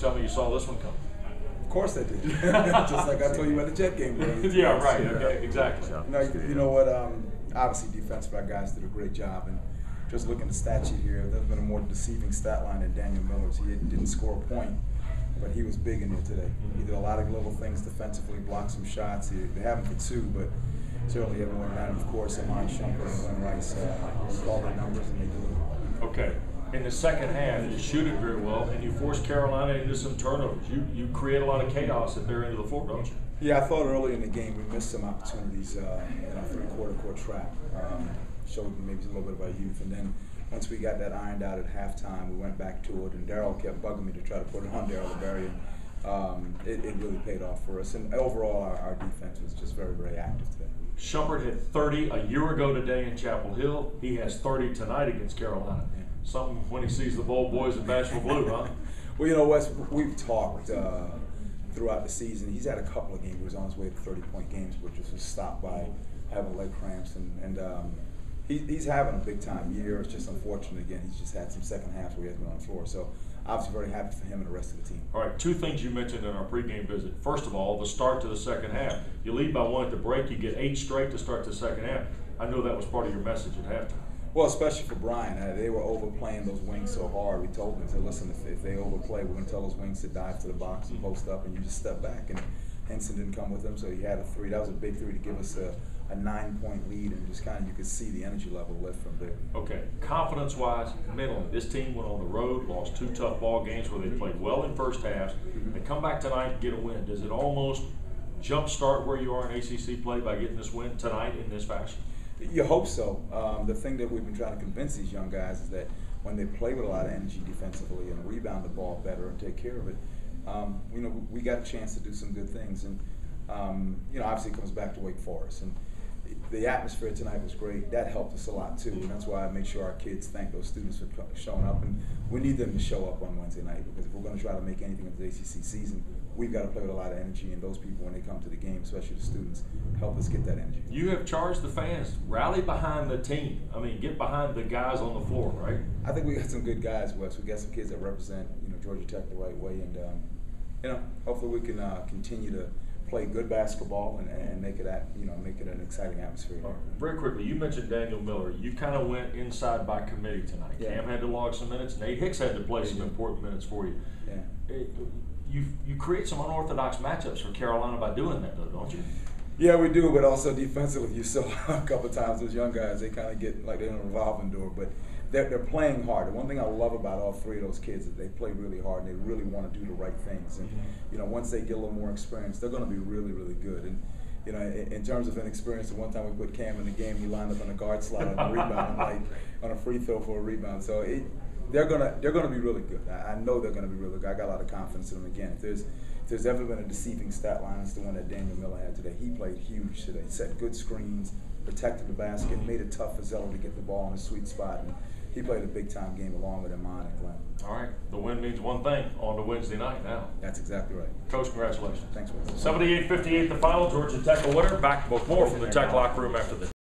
tell me you saw this one coming. Of course I did. Just like I told you about the Jet game. Yeah, right. Okay, exactly. No, you know what? Obviously, defensive our guys did a great job. And just looking at the stat sheet here, there's been a more deceiving stat line than Daniel Miller's. He didn't score a point, but he was big in there today. He did a lot of little things defensively, blocked some shots. They have him for 2, but certainly everyone around him, of course, Amon Shumpert and Glenn Rice call their numbers and they do it. Okay. In the second half, you shoot it very well, and you force Carolina into some turnovers. You create a lot of chaos at their end of the floor, don't you? Yeah, I thought early in the game we missed some opportunities in our three-quarter court trap. Showed maybe a little bit of our youth, and then once we got that ironed out at halftime, we went back to it, and Daryl kept bugging me to try to put it on Daryl LeBarry. It really paid off for us, and overall our defense was just very, very active today. Shumpert had 30 a year ago today in Chapel Hill. He has 30 tonight against Carolina. Yeah. Something when he sees the Bold Boys in Bashful Blue, huh? Well, you know, Wes, we've talked throughout the season. He's had a couple of games. He was on his way to 30-point games, but just was stopped by having leg cramps, and he's having a big-time year. It's just unfortunate, again, he's just had some second halves where he hasn't been on the floor. So obviously very happy for him and the rest of the team. All right, 2 things you mentioned in our pregame visit. First of all, the start to the second half. You lead by 1 at the break. You get 8 straight to start the second half. I know that was part of your message at halftime. Well, especially for Brian. They were overplaying those wings so hard. We told them, said, listen, if they overplay, we're going to tell those wings to dive to the box and post up, and you just step back. And Henson didn't come with him, so he had a 3. That was a big 3 to give us a 9-point lead, and just kind of you could see the energy level lift from there. Okay, confidence-wise, mentally, this team went on the road, lost 2 tough ball games where they played well in first halves. They come back tonight and get a win. Does it almost jumpstart where you are in ACC play by getting this win tonight in this fashion? You hope so. The thing that we've been trying to convince these young guys is that when they play with a lot of energy defensively and rebound the ball better and take care of it, you know, we got a chance to do some good things. And you know, obviously it comes back to Wake Forest. And the atmosphere tonight was great. That helped us a lot too, and that's why I make sure our kids thank those students for showing up. And we need them to show up on Wednesday night, because if we're going to try to make anything of the ACC season, we've got to play with a lot of energy. And those people, when they come to the game, especially the students, help us get that energy. You have charged the fans, rally behind the team. I mean, get behind the guys on the floor, right? I think we got some good guys, Wes. We got some kids that represent, you know, Georgia Tech the right way, and you know, hopefully we can continue to play good basketball and make it an exciting atmosphere. Very quickly, you mentioned Daniel Miller. You kind of went inside by committee tonight. Yeah. Cam had to log some minutes. Nate Hicks had to play some important minutes for you. Yeah. You create some unorthodox matchups for Carolina by doing that, though, don't you? Yeah, we do, but also defensively, you saw a couple of times those young guys, they kind of get like they're in a revolving door, but they're playing hard. And one thing I love about all 3 of those kids is they play really hard and they really want to do the right things. And you know, once they get a little more experience, they're going to be really, really good. And you know, in terms of inexperience, the one time we put Cam in the game, he lined up on a guard slot on a rebound, like on a free throw for a rebound. So they're gonna be really good. I know they're gonna be really good. I got a lot of confidence in them. Again, if there's ever been a deceiving stat line, it's the one that Daniel Miller had today. He played huge today. Set good screens, protected the basket, made it tough for Zeller to get the ball in a sweet spot, and he played a big-time game along with Amon and Glenn. All right, the win means one thing on to Wednesday night now. That's exactly right. Coach, congratulations. Thanks, Wes. 78-58 the final. Georgia Tech a winner. Back with more from the Tech locker room after this.